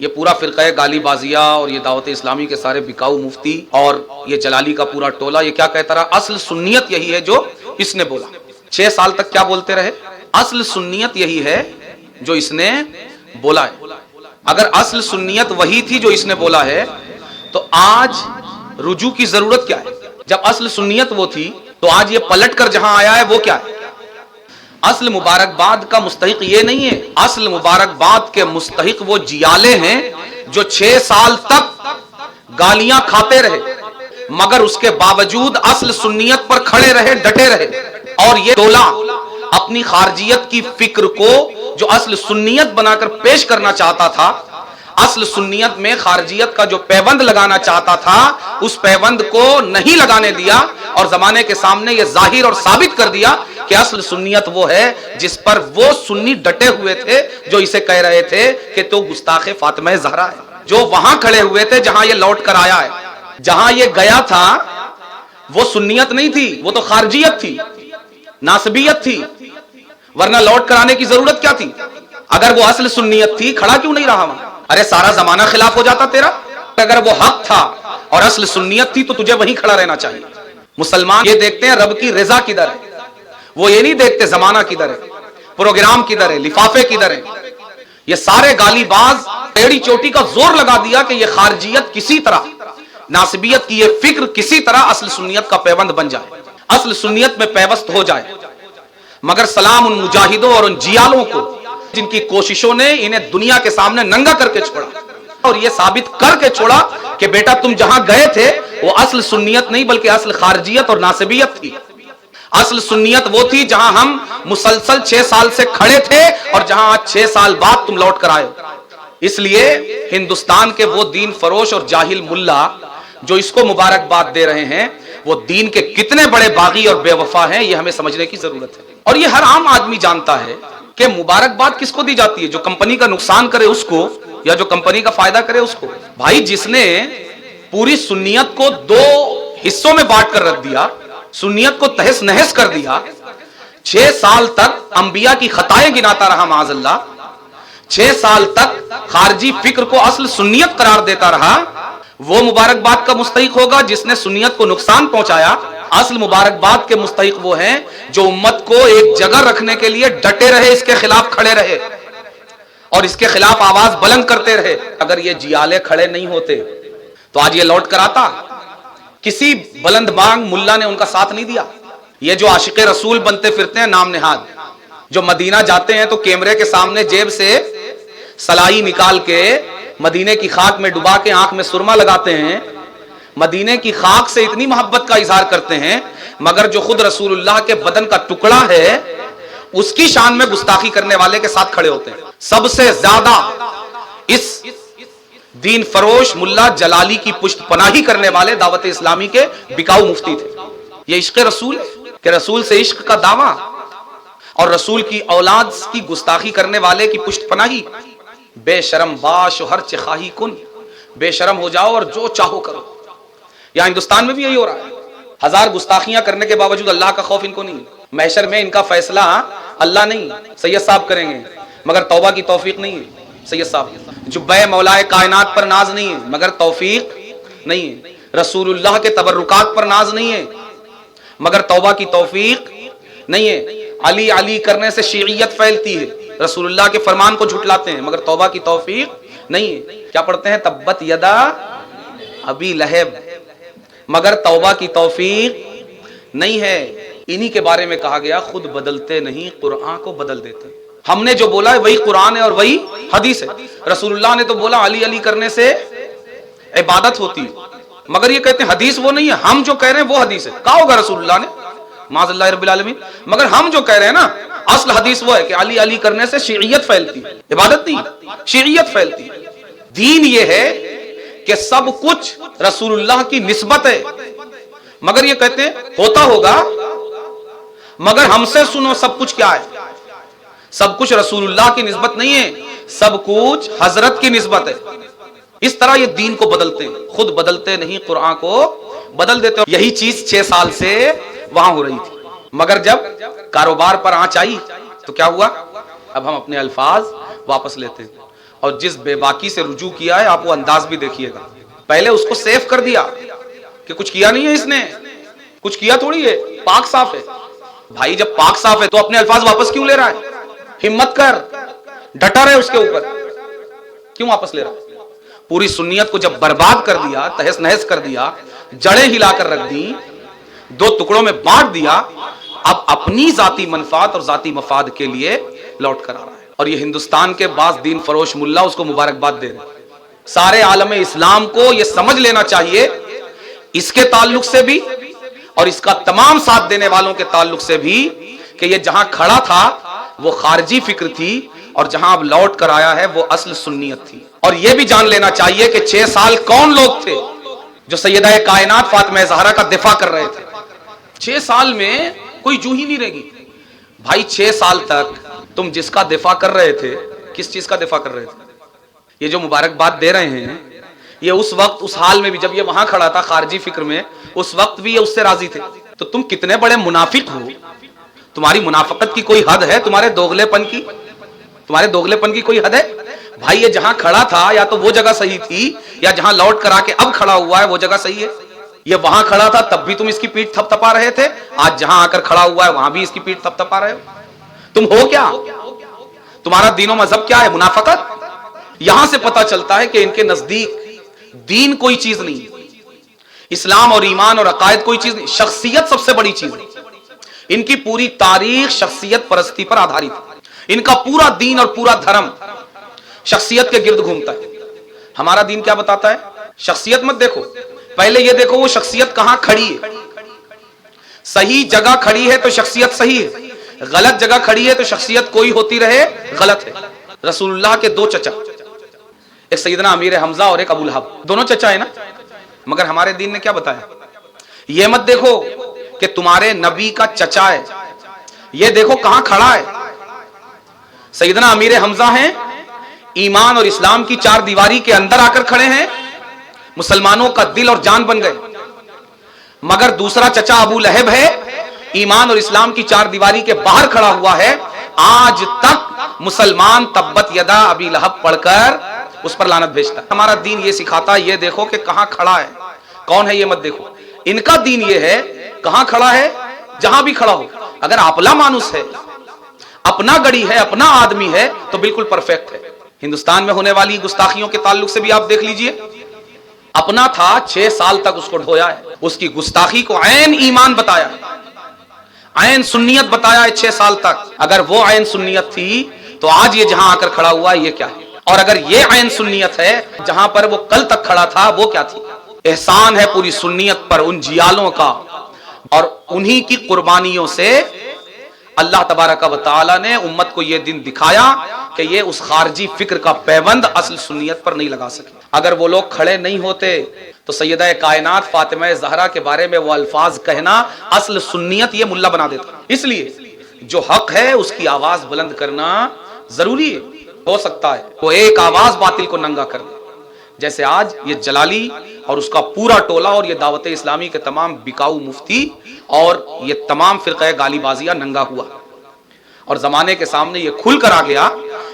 یہ پورا فرقہ گالی بازیہ اور یہ دعوت اسلامی کے سارے بکاؤ مفتی اور یہ جلالی کا پورا ٹولہ یہ کیا کہتا رہا؟ اصل سنیت یہی ہے جو اس نے بولا۔ 6 سال تک کیا بولتے رہے؟ اصل سنیت یہی ہے جو اس نے بولا ہے۔ اگر اصل سنیت وہی تھی جو اس نے بولا ہے تو آج رجوع کی ضرورت کیا ہے؟ جب اصل سنیت وہ تھی تو آج یہ پلٹ کر جہاں آیا ہے وہ کیا ہے؟ اصل مبارکباد کا مستحق یہ نہیں ہے، اصل مبارکباد کے مستحق وہ جیالے ہیں جو 6 سال تک گالیاں کھاتے رہے مگر اس کے باوجود اصل سنیت پر کھڑے رہے، ڈٹے رہے۔ اور یہ ٹولہ اپنی خارجیت کی فکر کو جو اصل سنیت بنا کر پیش کرنا چاہتا تھا، اصل سنیت میں خارجیت کا جو پیوند لگانا چاہتا تھا اس پیوند کو نہیں لگانے دیا اور زمانے کے سامنے یہ ظاہر اور ثابت کر دیا کہ اصل سنیت وہ ہے جس پر وہ سنی ڈٹے ہوئے تھے جو اسے کہہ رہے تھے کہ تو گستاخ فاطمہ زہرا ہے، جو وہاں کھڑے ہوئے تھے جہاں یہ لوٹ کر آیا ہے۔ جہاں یہ گیا تھا وہ سنیت نہیں تھی، وہ تو خارجیت تھی، ناسبیت تھی، ورنہ لوٹ کر آنے کی ضرورت کیا تھی؟ اگر وہ اصل سنیت تھی کھڑا کیوں نہیں رہا وہاں؟ ارے سارا زمانہ خلاف ہو جاتا تیرا۔ اگر وہ حق تھا اور اصل سنیت تھی تو تجھے وہیں کھڑا رہنا چاہیے۔ مسلمان یہ دیکھتے ہیں رب کی رضا کدھر ہے، وہ یہ نہیں دیکھتے زمانہ کدھر ہے، پروگرام کدھر ہے، لفافے کدھر ہے۔ یہ سارے گالی باز ایڑی چوٹی کا زور لگا دیا کہ یہ خارجیت کسی طرح، ناسبیت کی یہ فکر کسی طرح اصل سنیت کا پیوند بن جائے، اصل سنیت میں پیوست ہو جائے۔ مگر سلام ان مجاہدوں اور ان جیالوں کو جن کی کوششوں نے انہیں دنیا کے سامنے ننگا کر کے چھوڑا اور یہ ثابت کر کے چھوڑا کہ بیٹا تم جہاں گئے تھے وہ اصل سنیت نہیں بلکہ اصل خارجیت اور ناسبیت تھی۔ اصل سنیت وہ تھی جہاں ہم مسلسل 6 سال سے کھڑے تھے اور جہاں آج 6 سال بعد تم لوٹ کر آئے۔ اس لیے ہندوستان کے وہ دین فروش اور جاہل ملا جو اس کو مبارکباد دے رہے ہیں وہ دین کے کتنے بڑے باغی اور بے وفا ہیں یہ ہمیں سمجھنے کی ضرورت ہے۔ اور یہ ہر عام آدمی جانتا ہے کہ مبارکباد کس کو دی جاتی ہے؟ جو کمپنی کا نقصان کرے اس کو یا جو کمپنی کا فائدہ کرے اس کو۔ بھائی جس نے پوری سنیت کو 2 حصوں میں بانٹ کر رکھ دیا، سنیت کو تہس نہس کر دیا، 6 سال تک انبیاء کی خطائیں گناتا رہا معاذ اللہ، 6 سال تک خارجی فکر کو اصل سنیت قرار دیتا رہا، وہ مبارکباد کا مستحق ہوگا جس نے سنیت کو نقصان پہنچایا۔ اصل مبارکباد کے مستحق وہ ہیں جو امت کو ایک جگہ رکھنے کے لیے ڈٹے رہے، اس کے خلاف کھڑے رہے اور اس کے خلاف آواز بلند کرتے رہے۔ اگر یہ جیالے کھڑے نہیں ہوتے تو آج یہ لوٹ کر آتا؟ کسی بلند بانگ ملا نے ان کا ساتھ نہیں دیا۔ یہ جو عاشق رسول بنتے پھرتے ہیں نام نہاد، جو مدینہ جاتے ہیں تو کیمرے کے سامنے جیب سے سلائی نکال کے مدینے کی خاک میں ڈبا کے آنکھ میں سرما لگاتے ہیں، مدینے کی خاک سے اتنی محبت کا اظہار کرتے ہیں، مگر جو خود رسول اللہ کے بدن کا ٹکڑا ہے اس کی شان میں گستاخی کرنے والے کے ساتھ کھڑے ہوتے ہیں۔ سب سے زیادہ اس دین فروش ملا جلالی کی پشت پناہی کرنے والے دعوت اسلامی کے بکاؤ مفتی تھے۔ یہ عشق رسول ہے کہ رسول سے عشق کا دعویٰ اور رسول کی اولاد کی گستاخی کرنے والے کی پشت پناہی۔ بے شرم باش و ہر چہ خواہی کن، بے شرم ہو جاؤ اور جو چاہو کرو۔ یہاں ہندوستان میں بھی یہی ہو رہا ہے، 1000 گستاخیاں کرنے کے باوجود اللہ کا خوف ان کو نہیں۔ محشر میں ان کا فیصلہ اللہ نہیں سید صاحب کریں گے مگر توبہ کی توفیق نہیں ہے سید صاحب۔ جبہ مولا کائنات پر ناز نہیں ہے مگر توفیق نہیں ہے، رسول اللہ کے تبرکات پر ناز نہیں ہے مگر توبہ کی توفیق نہیں ہے۔ علی علی کرنے سے شیعیت پھیلتی ہے، رسول اللہ کے فرمان کو جھٹلاتے ہیں مگر توبہ کی توفیق نہیں ہے۔ کیا پڑھتے ہیں؟ تبت یدا ابی لہب، مگر توبہ کی توفیق نہیں ہے۔ انہی کے بارے میں کہا گیا خود بدلتے نہیں قرآن کو بدل دیتے۔ ہم نے جو بولا ہے وہی قرآن ہے اور وہی حدیث ہے۔ رسول اللہ نے تو بولا علی علی کرنے سے عبادت ہوتی ہے مگر یہ کہتے ہیں حدیث وہ نہیں ہے، ہم جو کہہ رہے ہیں وہ حدیث ہے۔ کہا ہوگا رسول اللہ نے معاذ اللہ رب العالمین، مگر ہم جو کہہ رہے ہیں نا اصل حدیث وہ ہے کہ علی علی کرنے سے شیعیت پھیلتی ہے، عبادت نہیں شیعیت پھیلتی ہے۔ دین یہ ہے کہ سب کچھ رسول اللہ کی نسبت ہے مگر یہ کہتے ہیں ہوتا ہوگا مگر ہم سے سنو سب کچھ کیا ہے؟ سب کچھ رسول اللہ کی نسبت نہیں ہے، سب کچھ حضرت کی نسبت ہے۔ اس طرح یہ دین کو بدلتے ہیں، خود بدلتے نہیں قرآن کو بدل دیتے۔ یہی چیز 6 سال سے وہاں ہو رہی تھی مگر جب کاروبار پر آنچ آئی تو کیا ہوا؟ اب ہم اپنے الفاظ واپس لیتے ہیں۔ اور جس بے باکی سے رجوع کیا ہے آپ وہ انداز بھی دیکھیے گا. پہلے اس کو سیف کر دیا کہ کچھ کیا نہیں ہے اس نے, کچھ کیا تھوڑی ہے, پاک صاف ہے. بھائی جب پاک صاف ہے تو اپنے الفاظ واپس کیوں لے رہا ہے؟ ہمت کر, ڈٹا رہے اس کے اوپر, کیوں واپس لے رہا ہے؟ پوری سنیت کو جب برباد کر دیا, تہس نہس کر دیا, جڑیں ہلا کر رکھ دی, دو ٹکڑوں میں بانٹ دیا, اب اپنی ذاتی منفعت اور ذاتی مفاد کے لیے لوٹ کر آ رہا ہے. اور یہ ہندوستان کے بعض دین فروش ملا اس کو مبارکباد دے رہے ہیں. سارے عالم اسلام کو یہ سمجھ لینا چاہیے اس کے تعلق سے بھی اور اس کا تمام ساتھ دینے والوں کے تعلق سے بھی کہ یہ جہاں کھڑا تھا وہ خارجی فکر تھی اور جہاں اب لوٹ کر آیا ہے وہ اصل سنیت تھی. اور یہ بھی جان لینا چاہیے کہ 6 سال کون لوگ تھے جو سیدہ کائنات فاطمہ زہرا کا دفاع کر رہے تھے. 6 سال میں کوئی جو ہی نہیں رہے گی. بھائی 6 سال تک تم جس کا دفاع کر رہے تھے, کس چیز کا دفاع کر رہے تھے؟ یہ جو مبارکباد دے رہے ہیں یہ اس وقت اس حال میں بھی جب یہ وہاں کھڑا تھا خارجی فکر میں, اس وقت بھی یہ اس سے راضی تھے. تو تم کتنے بڑے منافق ہو, تمہاری منافقت کی کوئی حد ہے؟ تمہارے دوغلے پن کی کوئی حد ہے؟ بھائی یہ جہاں کھڑا تھا یا تو وہ جگہ صحیح تھی یا جہاں لوٹ کر آ کے اب کھڑا ہوا ہے وہ جگہ صحیح ہے. یہ وہاں کھڑا تھا تب بھی تم اس کی پیٹھ تھپ تھپا رہے تھے, آج جہاں آ کر کھڑا ہوا ہے وہاں بھی اس کی پیٹھ تھپ تھپا رہے ہو. تم ہو کیا؟ تمہارا دین و مذہب کیا ہے؟ منافقت. یہاں سے پتا چلتا ہے کہ ان کے نزدیک دین کوئی چیز نہیں, اسلام اور ایمان اور عقائد کوئی چیز نہیں, شخصیت سب سے بڑی چیز ہے. ان کی پوری تاریخ شخصیت پرستی پر آدھارت ہے. ان کا پورا دین اور پورا دھرم شخصیت کے گرد گھومتا ہے. ہمارا دین کیا بتاتا ہے؟ شخصیت مت دیکھو, پہلے یہ دیکھو وہ شخصیت کہاں کھڑی ہے. صحیح جگہ کھڑی ہے تو شخصیت صحیح ہے, غلط جگہ کھڑی ہے تو شخصیت کوئی ہوتی رہے غلط ہے. رسول اللہ کے 2 چچا, ایک سیدنا امیر حمزہ اور ایک ابو لہب, دونوں چچا ہے نا. مگر ہمارے دین نے کیا بتایا؟ یہ مت دیکھو کہ تمہارے نبی کا چچا ہے, یہ دیکھو کہاں کھڑا ہے. سیدنا امیر حمزہ ہیں, ایمان اور اسلام کی 4 دیواری کے اندر آ کر کھڑے ہیں, مسلمانوں کا دل اور جان بن گئے. مگر دوسرا چچا ابو لہب ہے, ایمان اور اسلام کی 4 دیواری کے باہر کھڑا ہوا ہے. آج تک مسلمان تبت یدا ابی لہب پڑھ کر اس پر لعنت بھیجتا ہے. ہمارا دین یہ سکھاتا ہے یہ دیکھو کہ کہاں کھڑا ہے, کون ہے یہ مت دیکھو. ان کا دین یہ ہے کہاں کھڑا ہے, جہاں بھی کھڑا ہو. اگر اپلا مانوس ہے, اپنا گڑی ہے, اپنا آدمی ہے تو بالکل پرفیکٹ ہے. ہندوستان میں ہونے والی گستاخیوں کے تعلق سے بھی آپ دیکھ لیجئے. اپنا تھا 6 سال تک اس کو ڈھویا ہے, اس کی گستاخی کو عین ایمان بتایا, عین سنیت بتایا ہے 6 سال تک. اگر وہ عین سنیت تھی تو آج یہ جہاں آ کر کھڑا ہوا ہے یہ کیا ہے؟ اور اگر یہ عین سنیت ہے جہاں پر وہ کل تک کھڑا تھا وہ کیا تھی؟ احسان ہے پوری سنیت پر ان جیالوں کا, اور انہی کی قربانیوں سے اللہ تبارک و تعالی نے امت کو یہ دن دکھایا کہ یہ اس خارجی فکر کا پیوند اصل سنیت پر نہیں لگا سکے. اگر وہ لوگ کھڑے نہیں ہوتے تو سیدہ کائنات فاطمہ زہرا کے بارے میں وہ الفاظ کہنا اصل سنیت یہ ملا بنا دیتا. اس لیے جو حق ہے اس کی آواز بلند کرنا ضروری ہے. ہو سکتا ہے وہ ایک آواز باطل کو ننگا کر دے, جیسے آج یہ جلالی اور اس کا پورا ٹولہ اور یہ دعوت اسلامی کے تمام بکاؤ مفتی اور یہ تمام فرقہ گالی بازیاں ننگا ہوا, اور زمانے کے سامنے یہ کھل کر آ گیا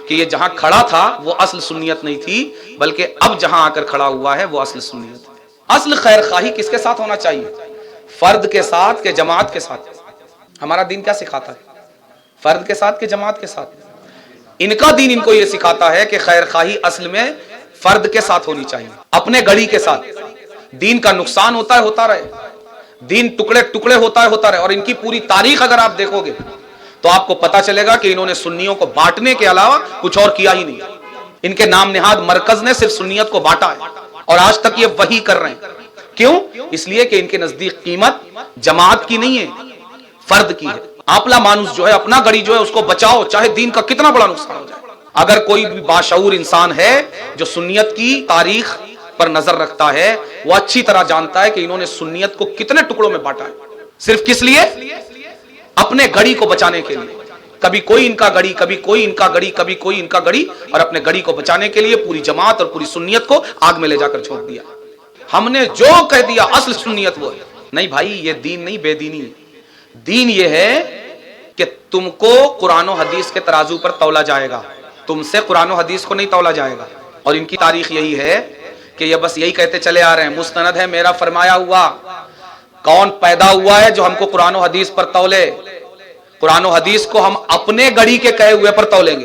کہ یہ جہاں کھڑا تھا وہ اصل سنیت نہیں تھی, بلکہ اب جہاں آ کر کھڑا ہوا ہے وہ اصل سنیت ہے. اصل خیر خواہی کس کے ساتھ ہونا چاہیے؟ فرد کے ساتھ کہ جماعت کے ساتھ؟ ہمارا دین کیا سکھاتا ہے؟ فرد کے ساتھ کہ جماعت کے ساتھ؟ ان کا دین ان کو یہ سکھاتا ہے کہ خیر خواہی اصل میں فرد کے ساتھ ہونی چاہیے, اپنے گڑی کے ساتھ. دین کا نقصان ہوتا ہے ہوتا رہے, دین ٹکڑے ٹکڑے ہوتا ہے ہوتا رہے. اور ان کی پوری تاریخ اگر آپ دیکھو گے تو آپ کو پتا چلے گا کہ انہوں نے سنیوں کو بانٹنے کے علاوہ کچھ اور کیا ہی نہیں. ان کے نام نہاد مرکز نے صرف سنیت کو بانٹا ہے اور آج تک یہ وہی کر رہے ہیں. کیوں؟ اس لیے کہ ان کے نزدیک قیمت جماعت کی نہیں ہے, فرد کی ہے. آپلا مانوس جو ہے, اپنا گڑی جو ہے اس کو بچاؤ چاہے دین کا کتنا بڑا نقصان ہو جائے. اگر کوئی بھی باشعور انسان ہے جو سنیت کی تاریخ پر نظر رکھتا ہے وہ اچھی طرح جانتا ہے کہ انہوں نے سنیت کو کتنے ٹکڑوں میں بانٹا ہے. صرف کس لیے؟ اپنے گڑی کو بچانے کے لیے. کبھی کوئی ان کا گڑی, کبھی کوئی ان کا گڑی, کبھی کوئی ان کا گڑی, اور اپنے گڑی کو بچانے کے لیے پوری جماعت اور پوری سنیت کو آگ میں لے جا کر چھوڑ دیا. ہم نے جو کہہ دیا اصل سنیت وہ ہے. نہیں بھائی, یہ دین نہیں, بے دینی. دین یہ ہے کہ تم کو قرآن و حدیث کے ترازو پر تولا جائے گا, تم سے قرآن و حدیث کو نہیں تولا جائے گا. اور ان کی تاریخ یہی ہے کہ یہ بس یہی کہتے چلے آ رہے ہیں مستند ہے میرا فرمایا ہوا. کون پیدا ہوا ہے جو ہم کو قرآن و حدیث پر تولے؟ قرآن و حدیث کو ہم اپنے گڑی کے کہے ہوئے پر تولیں گے.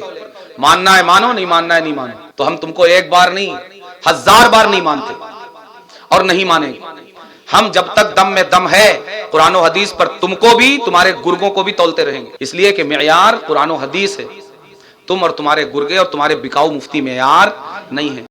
ماننا ہے مانو، نہیں ماننا ہے نہیں مانو. تو ہم تم کو ایک بار نہیں 1000 بار نہیں مانتے اور نہیں مانیں گے. ہم جب تک دم میں دم ہے قرآن و حدیث پر تم کو بھی تمہارے گرگوں کو بھی تولتے رہیں گے. اس لیے کہ معیار قرآن و حدیث ہے. تم اور تمہارے گرگے اور تمہارے بکاؤ مفتی معیار نہیں ہے.